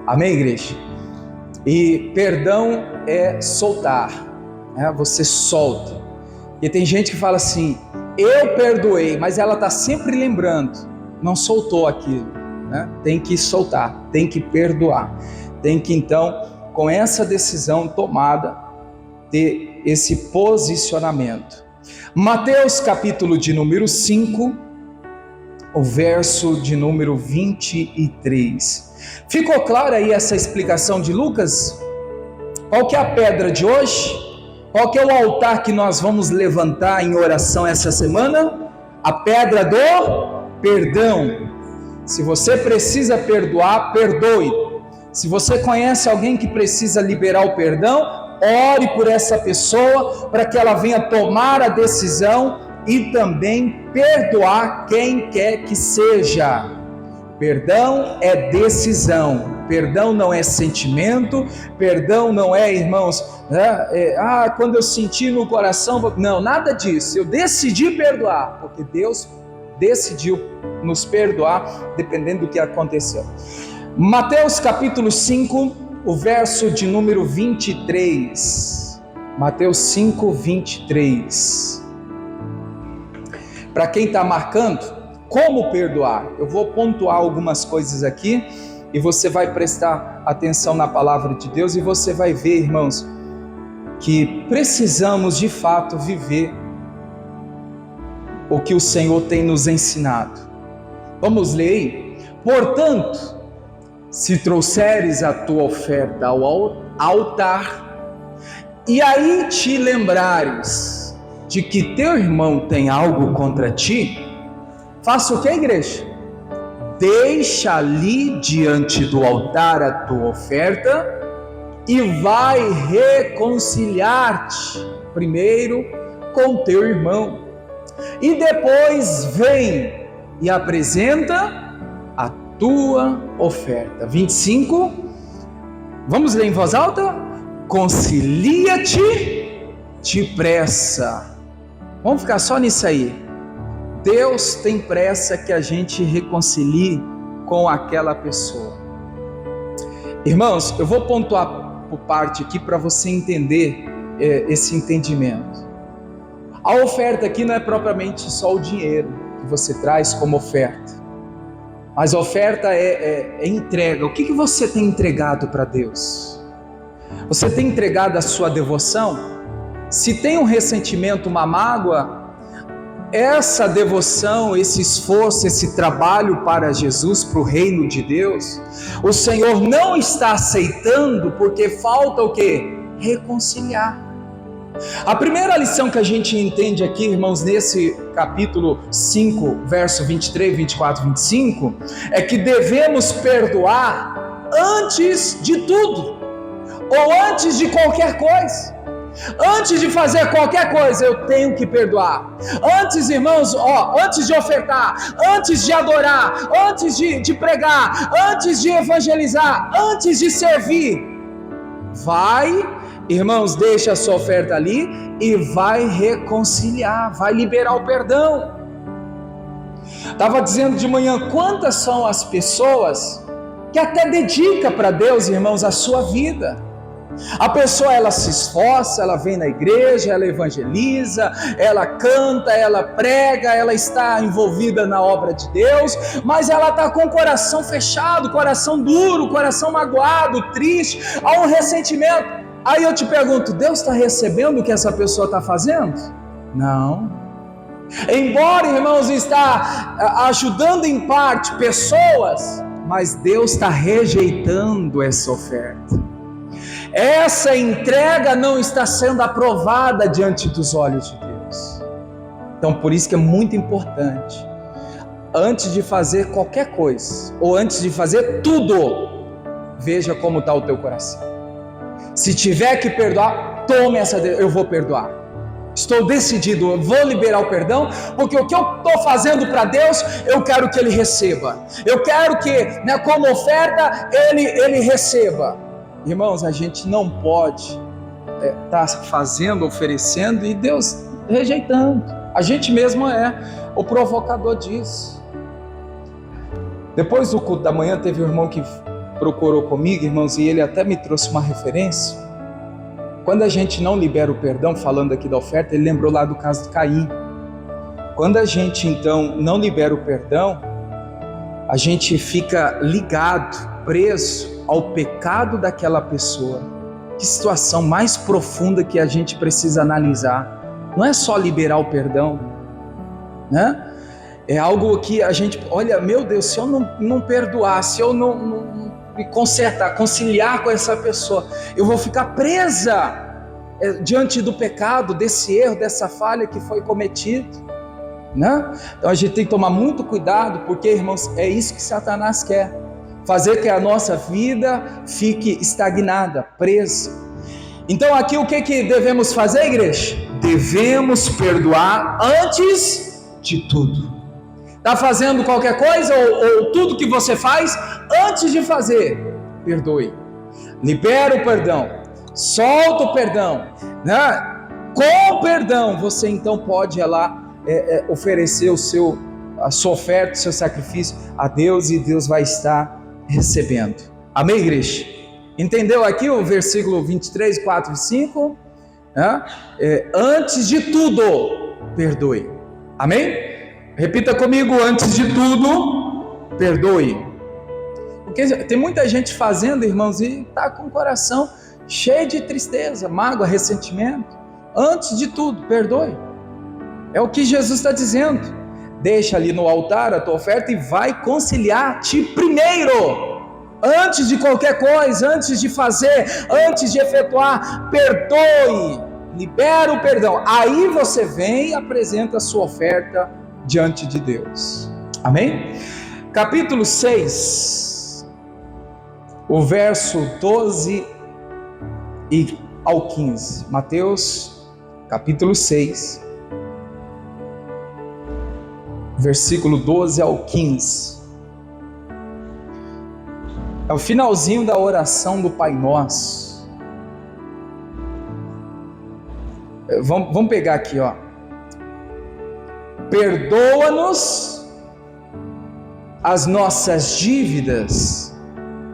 Amém, igreja? E perdão é soltar, né? Você solta. E tem gente que fala assim, eu perdoei, mas ela está sempre lembrando, não soltou aquilo, né? Tem que soltar, tem que perdoar. Tem que então, com essa decisão tomada, ter esse posicionamento. Mateus capítulo de número 5, o verso de número 23. Ficou clara aí essa explicação de Lucas? Qual que é a pedra de hoje? Qual que é o altar que nós vamos levantar em oração essa semana? A pedra do perdão. Se você precisa perdoar, perdoe. Se você conhece alguém que precisa liberar o perdão, ore por essa pessoa para que ela venha tomar a decisão e também perdoar quem quer que seja. Perdão é decisão, perdão não é sentimento, perdão não é, irmãos, quando eu senti no coração, não, nada disso, eu decidi perdoar, porque Deus decidiu nos perdoar, dependendo do que aconteceu. Mateus capítulo 5, o verso de número 23, Mateus 5, 23, para quem está marcando, como perdoar? Eu vou pontuar algumas coisas aqui e você vai prestar atenção na palavra de Deus e você vai ver, irmãos, que precisamos de fato viver o que o Senhor tem nos ensinado. Vamos ler aí? Portanto, se trouxeres a tua oferta ao altar e aí te lembrares de que teu irmão tem algo contra ti, faça o que, igreja? Deixa ali diante do altar a tua oferta e vai reconciliar-te primeiro com teu irmão. E depois vem e apresenta a tua oferta. 25, vamos ler em voz alta? Concilia-te depressa. Vamos ficar só nisso aí. Deus tem pressa que a gente reconcilie com aquela pessoa. Irmãos, eu vou pontuar por parte aqui para você entender esse entendimento. A oferta aqui não é propriamente só o dinheiro que você traz como oferta, mas a oferta é entrega. O que você tem entregado para Deus? Você tem entregado a sua devoção? Se tem um ressentimento, uma mágoa, essa devoção, esse esforço, esse trabalho para Jesus, para o reino de Deus, o Senhor não está aceitando, porque falta o quê? Reconciliar. A primeira lição que a gente entende aqui, irmãos, nesse capítulo 5, verso 23, 24, 25, é que devemos perdoar antes de tudo, ou antes de qualquer coisa. Antes de fazer qualquer coisa, eu tenho que perdoar. Antes, irmãos, antes de ofertar, antes de adorar, antes de pregar, antes de evangelizar, antes de servir, vai, irmãos, deixa a sua oferta ali e vai reconciliar, vai liberar o perdão. Estava dizendo de manhã, quantas são as pessoas que até dedicam para Deus, irmãos, a sua vida. A pessoa, ela se esforça, ela vem na igreja, ela evangeliza, ela canta, ela prega, ela está envolvida na obra de Deus, mas ela está com o coração fechado, coração duro, coração magoado, triste, há um ressentimento. Aí eu te pergunto, Deus está recebendo o que essa pessoa está fazendo? Não. Embora, irmãos, está ajudando em parte pessoas, mas Deus está rejeitando essa oferta. Essa entrega não está sendo aprovada diante dos olhos de Deus. Então, por isso que é muito importante, antes de fazer qualquer coisa, ou antes de fazer tudo, veja como está o teu coração. Se tiver que perdoar, tome essa decisão, eu vou perdoar. Estou decidido, eu vou liberar o perdão, porque o que eu estou fazendo para Deus, eu quero que Ele receba. Eu quero que, como oferta, Ele receba. Irmãos, a gente não pode estar fazendo, oferecendo e Deus rejeitando. A gente mesmo é o provocador disso. Depois do culto da manhã, teve um irmão que procurou comigo, irmãos, e ele até me trouxe uma referência. Quando a gente não libera o perdão, falando aqui da oferta, ele lembrou lá do caso de Caim. Quando a gente então não libera o perdão, a gente fica ligado, preso ao pecado daquela pessoa. Que situação mais profunda que a gente precisa analisar. Não é só liberar o perdão, né? É algo que a gente, olha, meu Deus, se eu não perdoar, se eu não me consertar, conciliar com essa pessoa, eu vou ficar presa diante do pecado, desse erro, dessa falha que foi cometido, né? Então a gente tem que tomar muito cuidado, porque, irmãos, é isso que Satanás quer, fazer que a nossa vida fique estagnada, presa. Então aqui o que devemos fazer, igreja? Devemos perdoar antes de tudo. Está fazendo qualquer coisa ou tudo que você faz, antes de fazer, perdoe. Libera o perdão, solta o perdão, né? Com o perdão você então pode ir lá oferecer a sua oferta, o seu sacrifício a Deus, e Deus vai estar recebendo. Amém, igreja? Entendeu aqui o versículo 23, 4 e 5? Né? Antes de tudo, perdoe. Amém? Repita comigo: antes de tudo, perdoe. Porque tem muita gente fazendo, irmãos, e está com o coração cheio de tristeza, mágoa, ressentimento. Antes de tudo, perdoe. É o que Jesus está dizendo. Deixa ali no altar a tua oferta e vai conciliar-te primeiro. Antes de qualquer coisa, antes de fazer, antes de efetuar, perdoe. Libera o perdão. Aí você vem e apresenta a sua oferta diante de Deus. Amém? Capítulo 6, o verso 12 e ao 15. Mateus, capítulo 6, versículo 12 ao 15. É o finalzinho da oração do Pai Nosso. Vamos pegar aqui, ó. Perdoa-nos as nossas dívidas,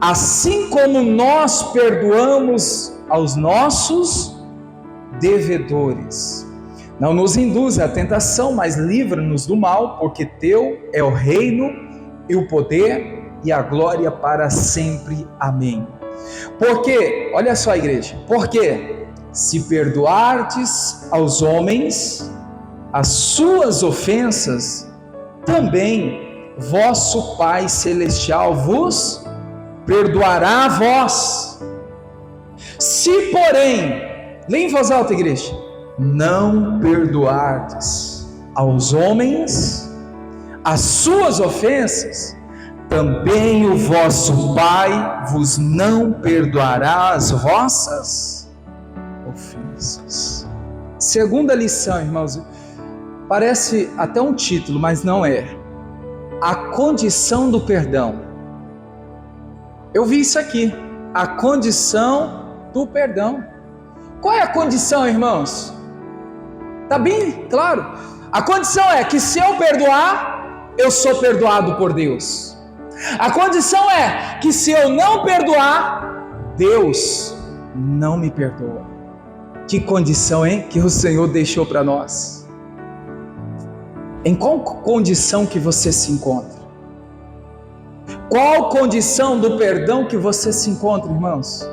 assim como nós perdoamos aos nossos devedores. Não nos induza à tentação, mas livra-nos do mal, porque teu é o reino e o poder e a glória para sempre. Amém. Porque, olha só, igreja, porque se perdoardes aos homens as suas ofensas, também vosso Pai Celestial vos perdoará a vós. Se, porém, lê em voz alta, igreja, não perdoardes aos homens as suas ofensas, também o vosso Pai vos não perdoará as vossas ofensas. Segunda lição, irmãos, parece até um título, mas não é. A condição do perdão. Eu vi isso aqui, a condição do perdão. Qual é a condição, irmãos? Está bem claro. A condição é que se eu perdoar, eu sou perdoado por Deus. A condição é que se eu não perdoar, Deus não me perdoa. Que condição, hein? Que o Senhor deixou para nós. Em qual condição que você se encontra? Qual condição do perdão que você se encontra, irmãos?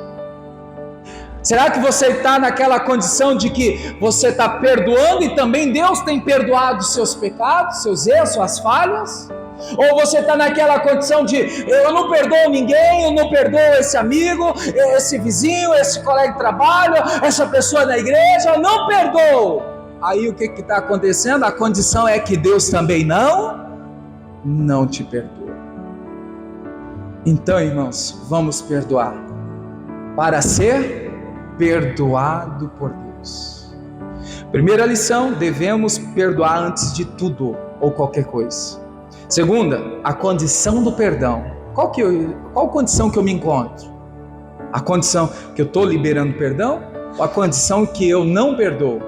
Será que você está naquela condição de que você está perdoando e também Deus tem perdoado os seus pecados, seus erros, suas falhas? Ou você está naquela condição de eu não perdoo ninguém, eu não perdoo esse amigo, esse vizinho, esse colega de trabalho, essa pessoa da igreja, eu não perdoo. Aí o que está acontecendo? A condição é que Deus também não te perdoa. Então, irmãos, vamos perdoar para ser perdoado por Deus. Primeira lição: devemos perdoar antes de tudo ou qualquer coisa. Segunda, a condição do perdão. Qual condição que eu me encontro? A condição que eu estou liberando perdão ou a condição que eu não perdoo?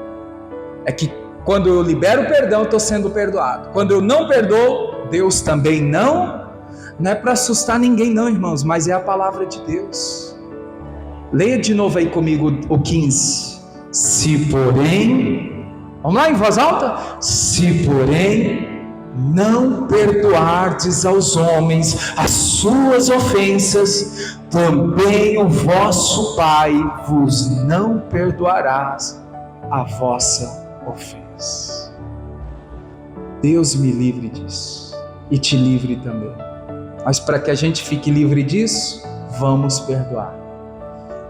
É que Quando eu libero perdão, estou sendo perdoado. Quando eu não perdoo, Deus também não. Não é para assustar ninguém não, irmãos, mas é a palavra de Deus. Leia de novo aí comigo o 15. Se porém, vamos lá em voz alta? Se porém não perdoardes aos homens as suas ofensas, também o vosso Pai vos não perdoará a vossa ofensa. Deus me livre disso e te livre também. Mas para que a gente fique livre disso, vamos perdoar.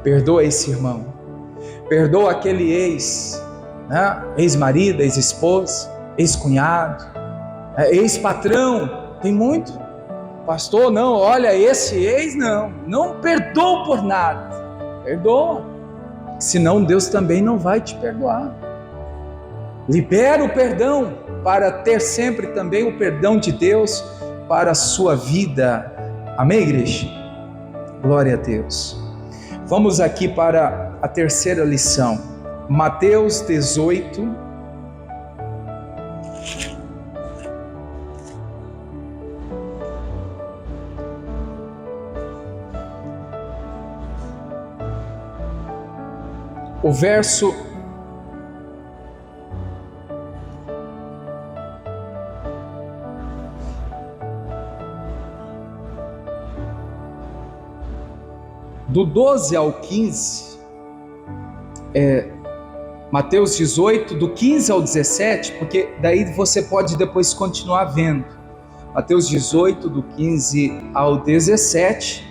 Perdoa esse irmão, perdoa aquele ex-marido, ex-esposa, ex-cunhado, ex-patrão. Tem muito, pastor, não, olha, esse ex não perdoa por nada. Perdoa, senão Deus também não vai te perdoar. Libera o perdão para ter sempre também o perdão de Deus para a sua vida. Amém, igreja? Glória a Deus. Vamos aqui para a terceira lição. Mateus 18. O verso do 12 ao 15, Mateus 18, do 15 ao 17, porque daí você pode depois continuar vendo. Mateus 18, do 15 ao 17,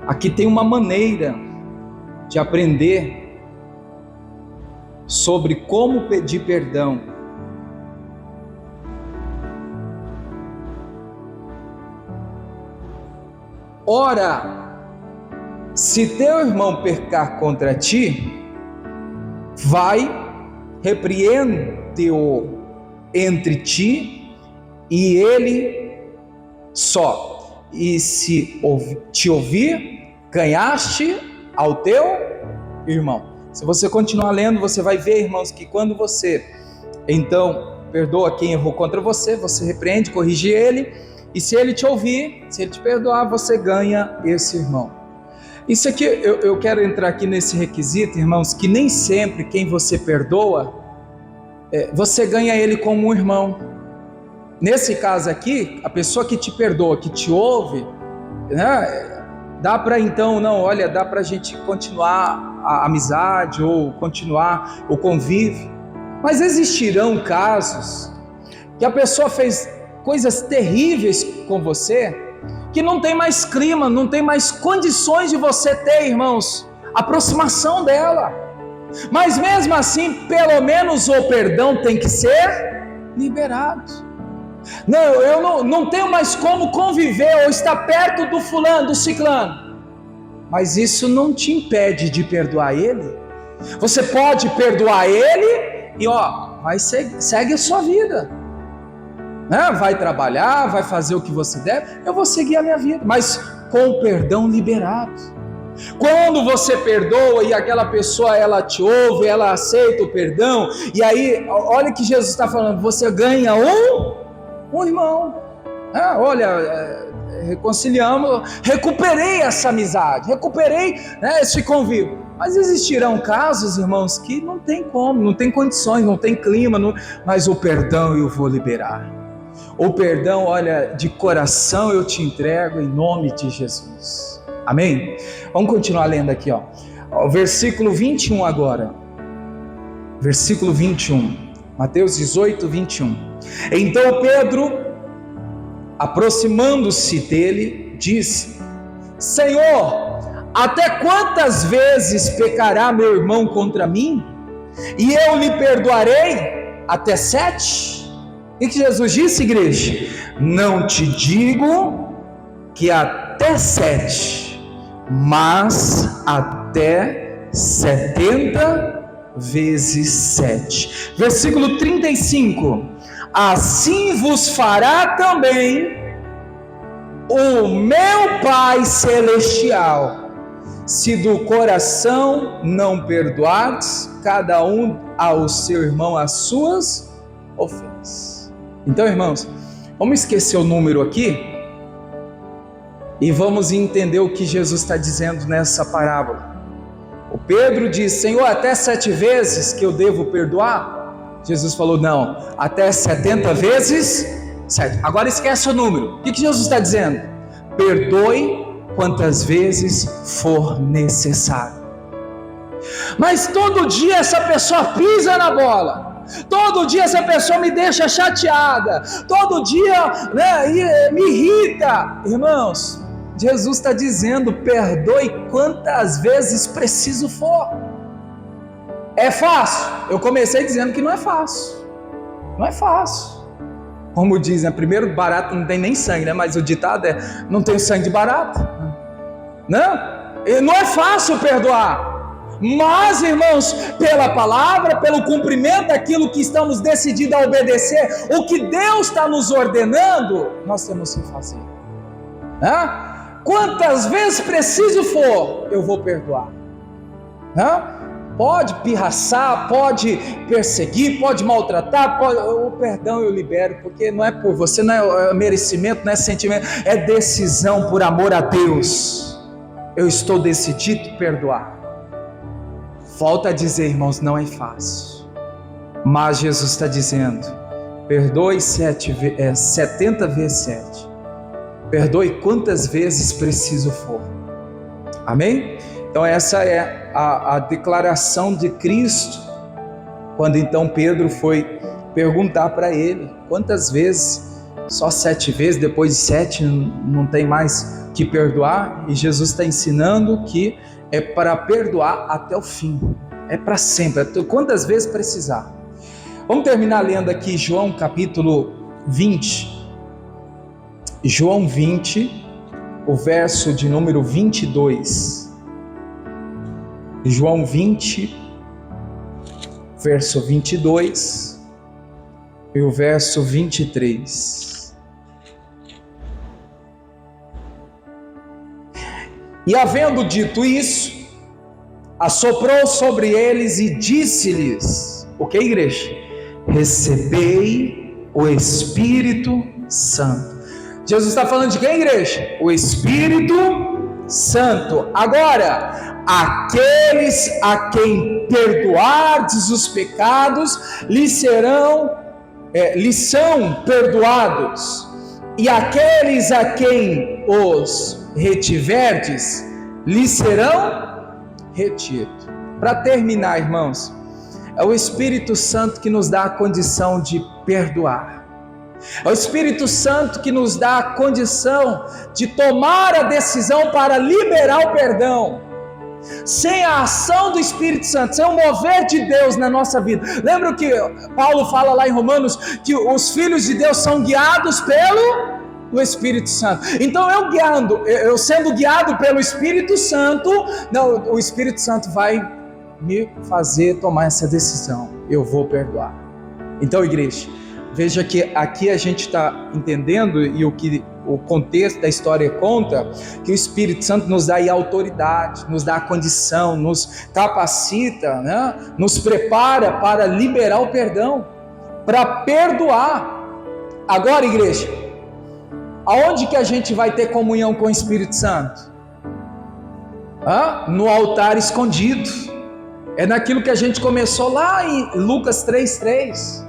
aqui tem uma maneira de aprender sobre como pedir perdão. Ora, se teu irmão pecar contra ti, vai, repreende-o entre ti e ele só. E se te ouvir, ganhaste ao teu irmão. Se você continuar lendo, você vai ver, irmãos, que quando você então perdoa quem errou contra você, você repreende, corrige ele, e se ele te ouvir, se ele te perdoar, você ganha esse irmão. Isso aqui, eu quero entrar aqui nesse requisito, irmãos, que nem sempre quem você perdoa, você ganha ele como um irmão. Nesse caso aqui, a pessoa que te perdoa, que te ouve, né, dá para então, não, olha, dá para a gente continuar a amizade ou continuar o convívio. Mas existirão casos que a pessoa fez coisas terríveis com você, que não tem mais clima, não tem mais condições de você ter, irmãos, aproximação dela. Mas mesmo assim, pelo menos o perdão tem que ser liberado. Não, eu não tenho mais como conviver ou estar perto do fulano, do ciclano. Mas isso não te impede de perdoar ele. Você pode perdoar ele e segue a sua vida. Vai trabalhar, vai fazer o que você deve, eu vou seguir a minha vida, mas com o perdão liberado. Quando você perdoa e aquela pessoa, ela te ouve, ela aceita o perdão, e aí, olha o que Jesus está falando, você ganha um irmão. Reconciliamos, recuperei essa amizade, recuperei esse convívio. Mas existirão casos, irmãos, que não tem como, não tem condições, não tem clima, mas o perdão eu vou liberar. O perdão, olha, de coração eu te entrego em nome de Jesus. Amém? Vamos continuar lendo aqui, o versículo 21 agora. Versículo 21. Mateus 18, 21. Então Pedro, aproximando-se dele, disse: Senhor, até quantas vezes pecará meu irmão contra mim? E eu lhe perdoarei até 7? O que Jesus disse, igreja? Não te digo que até 7, mas até 70 vezes 7. Versículo 35. Assim vos fará também o meu Pai Celestial, se do coração não perdoardes cada um ao seu irmão as suas ofensas. Então, irmãos, vamos esquecer o número aqui e vamos entender o que Jesus está dizendo nessa parábola. O Pedro diz: Senhor, até 7 vezes que eu devo perdoar? Jesus falou: não, até 70 vezes 7. Agora esquece o número. O que Jesus está dizendo? Perdoe quantas vezes for necessário. Mas todo dia essa pessoa pisa na bola, todo dia essa pessoa me deixa chateada, todo dia, né, me irrita. Irmãos, Jesus está dizendo: perdoe quantas vezes preciso for. É fácil? Eu comecei dizendo que não é fácil. Não é fácil. Como dizem, primeiro, barato não tem nem sangue, né? Mas o ditado é: não tem sangue de barata. Não é fácil perdoar. Mas, irmãos, pela palavra, pelo cumprimento daquilo que estamos decididos a obedecer, o que Deus está nos ordenando, nós temos que fazer. Quantas vezes preciso for, eu vou perdoar. Pode pirraçar, pode perseguir, pode maltratar, o perdão eu libero, porque não é por você, não é merecimento, não é sentimento, é decisão por amor a Deus. Eu estou decidido a perdoar. Volto a dizer, irmãos, não é fácil, mas Jesus está dizendo: perdoe 70 vezes 7, perdoe quantas vezes preciso for. Amém? Então essa é a declaração de Cristo, quando então Pedro foi perguntar para ele: quantas vezes? Só 7 vezes, depois de 7 não tem mais que perdoar. E Jesus está ensinando que é para perdoar até o fim, é para sempre, quantas vezes precisar. Vamos terminar lendo aqui João capítulo 20, João 20, o verso de número 22, João 20, verso 22 e o verso 23. E havendo dito isso, assoprou sobre eles e disse-lhes: o que, igreja? Recebei o Espírito Santo. Jesus está falando de quem, igreja? O Espírito Santo. Agora, aqueles a quem perdoardes os pecados, lhes são perdoados, e aqueles a quem os retiverdes, lhes serão retidos. Para terminar, irmãos, é o Espírito Santo que nos dá a condição de perdoar. É o Espírito Santo que nos dá a condição de tomar a decisão para liberar o perdão. Sem a ação do Espírito Santo, sem o mover de Deus na nossa vida. Lembra que Paulo fala lá em Romanos que os filhos de Deus são guiados pelo Espírito Santo. Então eu sendo guiado pelo Espírito Santo, o Espírito Santo vai me fazer tomar essa decisão. Eu vou perdoar. Então, igreja, veja que aqui a gente está entendendo, e o contexto da história conta, que o Espírito Santo nos dá aí autoridade, nos dá a condição, nos capacita, né? Nos prepara para liberar o perdão, para perdoar. Agora, igreja, aonde que a gente vai ter comunhão com o Espírito Santo? No altar escondido. É naquilo que a gente começou lá em Lucas 3:3.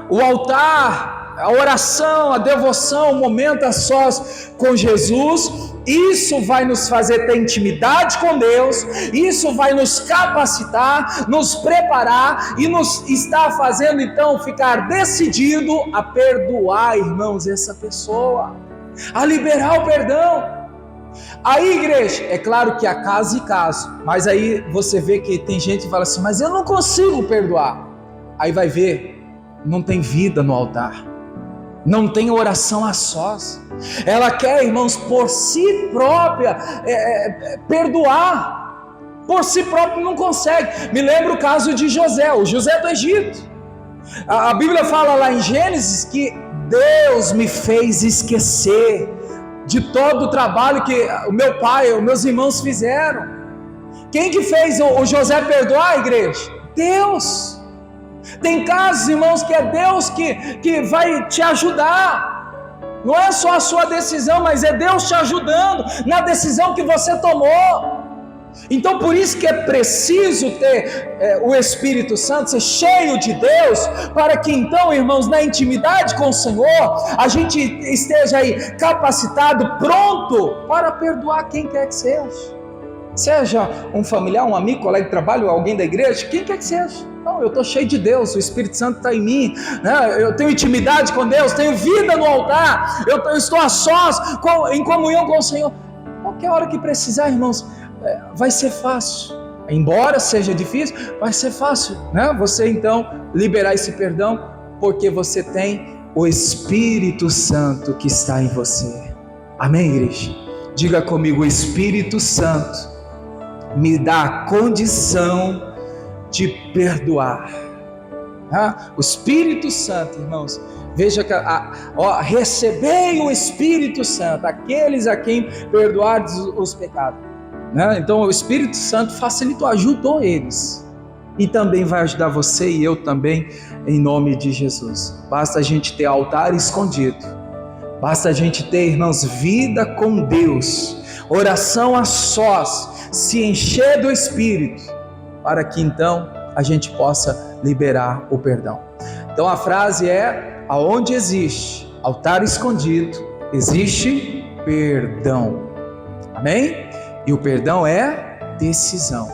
O altar, a oração, a devoção, o momento a sós com Jesus, isso vai nos fazer ter intimidade com Deus, isso vai nos capacitar, nos preparar e nos está fazendo então ficar decidido a perdoar, irmãos, essa pessoa, a liberar o perdão. Aí, igreja, é claro que há caso e caso, mas aí você vê que tem gente que fala assim: mas eu não consigo perdoar. Aí vai ver, não tem vida no altar, não tem oração a sós. Ela quer, irmãos, por si própria perdoar, por si própria não consegue. Me lembra o caso de José, o José do Egito. A Bíblia fala lá em Gênesis que Deus me fez esquecer de todo o trabalho que o meu pai, os meus irmãos fizeram. Quem que fez o José perdoar, igreja? Deus. Tem casos, irmãos, que é Deus que vai te ajudar. Não é só a sua decisão, mas é Deus te ajudando na decisão que você tomou. Então por isso que é preciso ter o Espírito Santo, ser cheio de Deus, para que então, irmãos, na intimidade com o Senhor, a gente esteja aí capacitado, pronto para perdoar quem quer que seja um familiar, um amigo, colega de trabalho, alguém da igreja, quem quer que seja. Não, eu estou cheio de Deus, o Espírito Santo está em mim, né? Eu tenho intimidade com Deus, tenho vida no altar, eu estou a sós, em comunhão com o Senhor. Qualquer hora que precisar, irmãos, vai ser fácil, embora seja difícil, vai ser fácil, né? Você então liberar esse perdão, porque você tem o Espírito Santo que está em você. Amém, igreja? Diga comigo: o Espírito Santo me dá a condição de perdoar. O Espírito Santo, irmãos, veja que recebei o Espírito Santo, aqueles a quem perdoardes os pecados. Então o Espírito Santo facilitou, ajudou eles, e também vai ajudar você e eu também, em nome de Jesus. Basta a gente ter altar escondido, basta a gente ter, irmãos, vida com Deus, oração a sós, se encher do Espírito, para que então a gente possa liberar o perdão. Então a frase é: aonde existe altar escondido, existe perdão. Amém? E o perdão é decisão.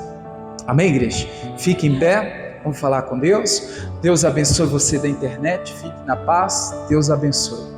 Amém, igreja? Fique em pé, vamos falar com Deus. Deus abençoe você da internet, fique na paz, Deus abençoe.